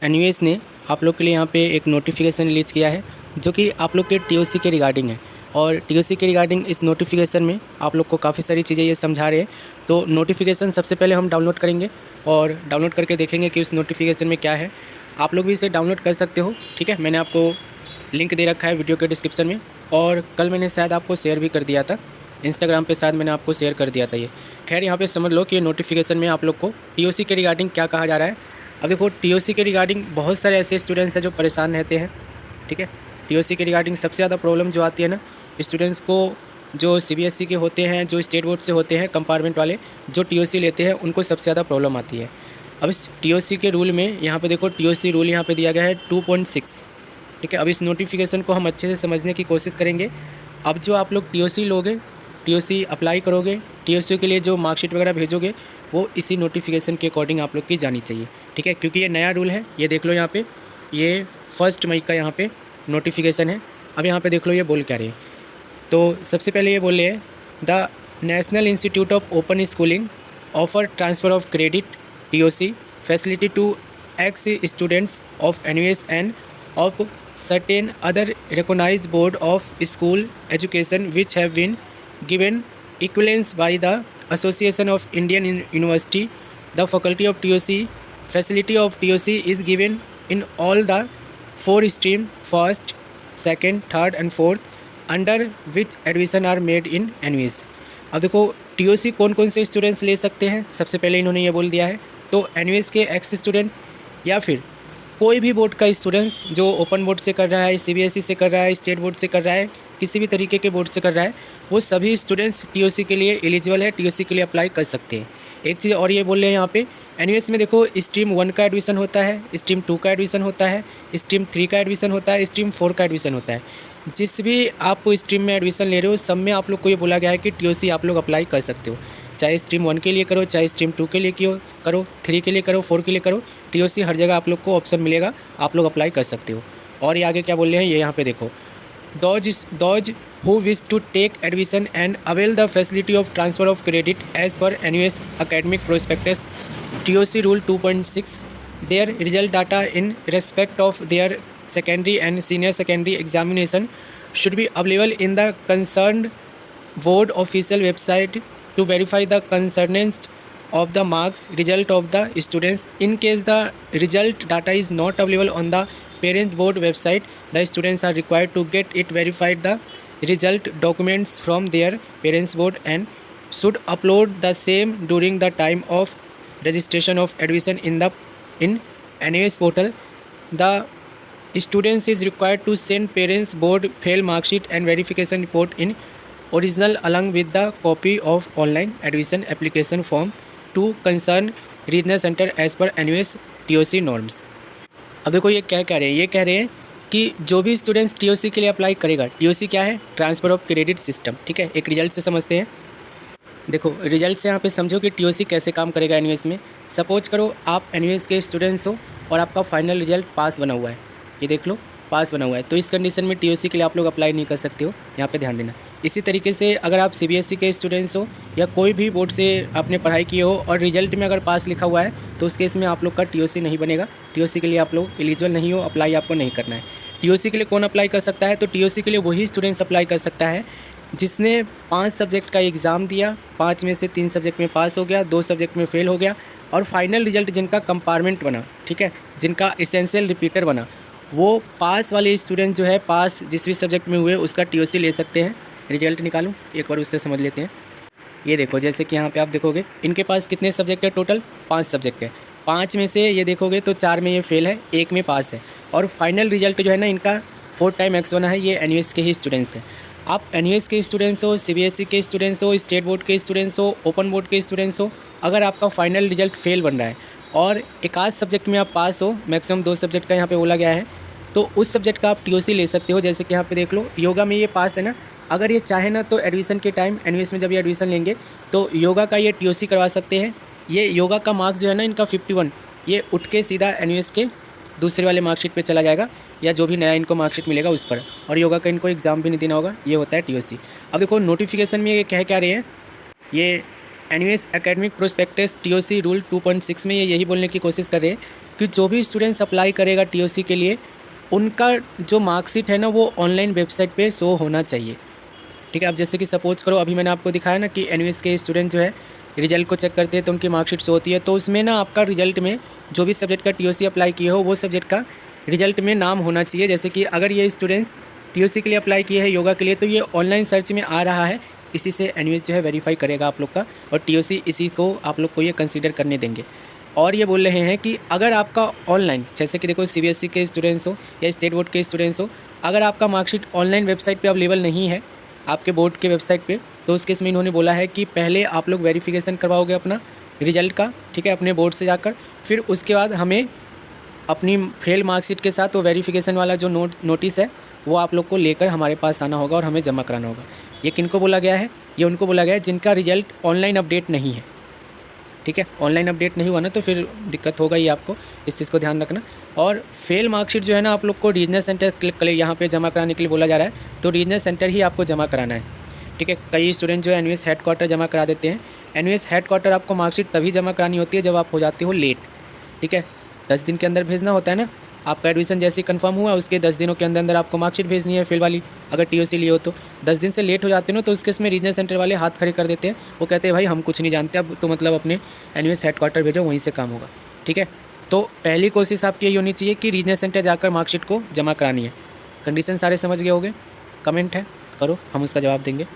NUS ने आप लोग के लिए यहाँ पे एक नोटिफिकेशन रिलीज़ किया है जो कि आप लोग के टीओसी के रिगार्डिंग है। और टीओसी के रिगार्डिंग इस नोटिफिकेशन में आप लोग को काफ़ी सारी चीज़ें ये समझा रहे हैं। तो नोटिफिकेशन सबसे पहले हम डाउनलोड करेंगे और डाउनलोड करके देखेंगे कि उस नोटिफिकेशन में क्या है। आप लोग भी इसे डाउनलोड कर सकते हो, ठीक है। मैंने आपको लिंक दे रखा है वीडियो के डिस्क्रिप्शन में, और कल मैंने शायद आपको शेयर भी कर दिया था इंस्टाग्राम पे, शायद मैंने आपको शेयर कर दिया था ये। खैर यहाँ पे समझ लो कि नोटिफिकेशन में आप लोग को टीओसी के रिगार्डिंग क्या कहा जा रहा है। अब देखो, टीओसी के रिगार्डिंग बहुत सारे ऐसे स्टूडेंट्स हैं जो परेशान रहते हैं, ठीक है। टीओसी के रिगार्डिंग सबसे ज़्यादा प्रॉब्लम जो आती है ना स्टूडेंट्स को, जो सीबीएसई के होते हैं, जो स्टेट बोर्ड से होते हैं, कंपार्टमेंट वाले जो टीओसी लेते हैं, उनको सबसे ज़्यादा प्रॉब्लम आती है। अब इस टीओसी के रूल में यहाँ पे देखो, टीओसी रूल यहाँ पे दिया गया है 2.6, ठीक है। अब इस नोटिफिकेशन को हम अच्छे से समझने की कोशिश करेंगे। अब जो आप लोग टीओसी लोगे, टीओसी अप्लाई करोगे, टीओसी के लिए जो मार्कशीट वगैरह भेजोगे, वो इसी नोटिफिकेशन के अकॉर्डिंग आप लोग की जानी चाहिए, ठीक है। क्योंकि ये नया रूल है, ये देख लो यहाँ पे, ये 1 मई का यहाँ पे नोटिफिकेशन है। अब यहाँ पे देख लो ये बोल क्या रहे हैं। तो सबसे पहले ये बोले हैं, the national institute of open schooling offer transfer of credit TOC facility to ex students of NUS and of certain other recognized board of school education which have been given equivalence by the Association of Indian University. The faculty of TOC facility of TOC is given in all the 4 stream, first, second, third and fourth, under which admission are made in NUS. अब देखो TOC कौन कौन से students ले सकते हैं, सबसे पहले इन्होंने ये बोल दिया है। तो NUS के एक्स स्टूडेंट या फिर कोई भी बोर्ड का स्टूडेंट्स जो ओपन बोर्ड से कर रहा है, सीबीएसई से कर रहा है, स्टेट बोर्ड से कर रहा है, किसी भी तरीके के बोर्ड से कर रहा है, वो सभी स्टूडेंट्स टीओसी के लिए एलिजिबल है, टीओसी के लिए अप्लाई कर सकते हैं। एक चीज़ और ये बोल रहे हैं यहाँ पे, एनयूएस में देखो स्ट्रीम 1 का एडमिशन होता है, स्ट्रीम 2 का एडमिशन होता है, स्ट्रीम 3 का एडमिशन होता है, स्ट्रीम 4 का एडमिशन होता है। जिस भी आप स्ट्रीम में एडमिशन ले रहे हो, सब में आप लोग को ये बोला गया है कि टीओसी आप लोग अप्लाई कर सकते हो। चाहे स्ट्रीम 1 के लिए करो, चाहे स्ट्रीम 2 के लिए करो, 3 के लिए करो, 4 के लिए करो, टीओसी हर जगह आप लोग को ऑप्शन मिलेगा, आप लोग अप्लाई कर सकते हो। और ये आगे क्या बोल रहे हैं, ये यहाँ पे देखो, those who wish to take admission and avail the facility of transfer of credit as per NUS academic prospectus TOC rule 2.6, their result data in respect of their secondary and senior secondary examination should be available in the concerned board official website to verify the concernance of the marks result of the students. In case the result data is not available on the parent board website, the students are required to get it verified the result documents from their parents board and should upload the same during the time of registration of admission in NUS portal. The students is required to send parents board fail marksheet and verification report in original along with the copy of online admission application form to concern regional center as per NUS TOC norms. अब देखो ये क्या कह रहे हैं, ये कह रहे हैं कि जो भी स्टूडेंट्स TOC के लिए अप्लाई करेगा, TOC क्या है, ट्रांसफ़र ऑफ क्रेडिट सिस्टम, ठीक है। एक रिजल्ट से समझते हैं। देखो रिजल्ट से यहाँ पे समझो कि TOC कैसे काम करेगा एनयूएस में। सपोज करो आप एनयूएस के स्टूडेंट्स हो और आपका फाइनल रिजल्ट पास बना हुआ है, ये देख लो पास बना हुआ है, तो इस कंडीशन में टीओसी के लिए आप लोग अप्लाई नहीं कर सकते हो, यहाँ पे ध्यान देना। इसी तरीके से अगर आप सीबीएसई के स्टूडेंट्स हो या कोई भी बोर्ड से आपने पढ़ाई की हो और रिजल्ट में अगर पास लिखा हुआ है, तो उस केस में आप लोग का टीओसी नहीं बनेगा, टीओसी के लिए आप लोग एलिजिबल नहीं हो, अप्लाई आपको नहीं करना है। टीओसी के लिए कौन अप्लाई कर सकता है, तो टीओसी के लिए वही स्टूडेंट्स अप्लाई कर सकता है जिसने 5 सब्जेक्ट का एग्ज़ाम दिया, 5 में से 3 सब्जेक्ट में पास हो गया, 2 सब्जेक्ट में फेल हो गया, और फाइनल रिजल्ट जिनका कंपार्टमेंट बना, ठीक है, जिनका एसेंशियल रिपीटर बना, वो पास वाले स्टूडेंट जो है, पास जिस भी सब्जेक्ट में हुए उसका टीओसी ले सकते हैं। रिजल्ट निकालूं एक बार, उससे समझ लेते हैं। ये देखो जैसे कि यहाँ पे आप देखोगे इनके पास कितने सब्जेक्ट है, टोटल 5 सब्जेक्ट है। 5 में से ये देखोगे तो 4 में ये फेल है, 1 में पास है, और फाइनल रिजल्ट जो है ना इनका 4 टाइम एक्स बना है। ये एनयूएस के ही स्टूडेंट्स हैं। आप एनयूएस के स्टूडेंट्स हो, सीबीएसई के स्टूडेंट्स हो, स्टेट बोर्ड के स्टूडेंट्स हो, ओपन बोर्ड के स्टूडेंट्स हो, अगर आपका फाइनल रिजल्ट फेल बन रहा है और एक आध सब्जेक्ट में आप पास हो, मैक्सिमम 2 सब्जेक्ट का यहाँ पे बोला गया है, तो उस सब्जेक्ट का आप टीओसी ले सकते हो। जैसे कि यहाँ पे देख लो, योगा में ये पास है ना, अगर ये चाहे ना तो एडमिशन के टाइम एनयूएस में जब ये एडमिशन लेंगे तो योगा का ये टीओसी करवा सकते हैं। ये योगा का मार्क्स जो है ना इनका 51, ये उठ के सीधा एनयूएस के दूसरे वाले मार्कशीट पे चला जाएगा, या जो भी नया इनको मार्कशीट मिलेगा उस पर, और योगा का इनको एग्ज़ाम भी नहीं देना होगा। ये होता है टीओसी। अब देखो नोटिफिकेशन में ये कह क्या रहे हैं, ये NUS academic prospectus TOC rule 2.6 में ये यही बोलने की कोशिश कर रहे हैं कि जो भी स्टूडेंट्स अप्लाई करेगा टीओसी के लिए, उनका जो मार्कशीट है ना वो ऑनलाइन वेबसाइट पे शो होना चाहिए। ठीक है, अब जैसे कि सपोज करो अभी मैंने आपको दिखाया ना कि एनवीएस के स्टूडेंट जो है रिजल्ट को चेक करते हैं तो उनकी मार्कशीट शो होती है, तो उसमें ना आपका रिजल्ट में जो भी सब्जेक्ट का टीओसी अप्लाई किए हो वो सब्जेक्ट का रिजल्ट में नाम होना चाहिए। जैसे कि अगर ये स्टूडेंट्स टीओसी के लिए अप्लाई किए हैं योगा के लिए, तो ये ऑनलाइन सर्च में आ रहा है, इसी से एनवीएस जो है वेरीफाई करेगा आप लोग का, और टीओसी इसी को आप लोग को ये कंसीडर करने देंगे। और ये बोल रहे हैं कि अगर आपका ऑनलाइन, जैसे कि देखो सीबीएसई के स्टूडेंट्स हो या स्टेट बोर्ड के स्टूडेंट्स हो, अगर आपका मार्कशीट ऑनलाइन वेबसाइट पे अवेलेबल नहीं है आपके बोर्ड के वेबसाइट पे, तो उस केस में इन्होंने बोला है कि पहले आप लोग वेरिफिकेशन करवाओगे अपना रिजल्ट का, ठीक है, अपने बोर्ड से जाकर, फिर उसके बाद हमें अपनी फेल मार्कशीट के साथ वो वेरिफिकेशन वाला जो नोटिस है वो आप लोग को लेकर हमारे पास आना होगा और हमें जमा कराना होगा। ये किनको बोला गया है? ये उनको बोला गया है जिनका रिजल्ट ऑनलाइन अपडेट नहीं है। ठीक है, ऑनलाइन अपडेट नहीं हुआ ना तो फिर दिक्कत होगा ही आपको, इस चीज़ को ध्यान रखना। और फेल मार्कशीट जो है ना आप लोग को रीजनल सेंटर क्लिक कर यहाँ पे जमा कराने के लिए बोला जा रहा है, तो रीजनल सेंटर ही आपको जमा कराना है। ठीक है, कई स्टूडेंट जो है एनवीएस हेडक्वार्टर जमा करा देते हैं। एनवीएस हेडक्वार्टर आपको मार्कशीट तभी जमा करानी होती है जब आप हो जाते हो लेट। ठीक है, 10 दिन के अंदर भेजना होता है ना, आपका एडमिशन जैसे ही कंफर्म हुआ उसके 10 दिनों के अंदर अंदर आपको मार्कशीट भेजनी है फेल वाली। अगर टीओसी लिए हो तो 10 दिन से लेट हो जाते हो ना तो उसके इसमें रीजनल सेंटर वाले हाथ खड़े कर देते हैं, वो कहते हैं भाई हम कुछ नहीं जानते, अब तो मतलब अपने एनवीएस हेडक्वार्टर भेजो, वहीं से काम होगा। ठीक है, तो पहली कोशिश आपकी यही होनी चाहिए कि रीजनल सेंटर जाकर मार्कशीट को जमा करानी है। कंडीशन सारे समझ गए होंगे? कमेंट है करो, हम उसका जवाब देंगे।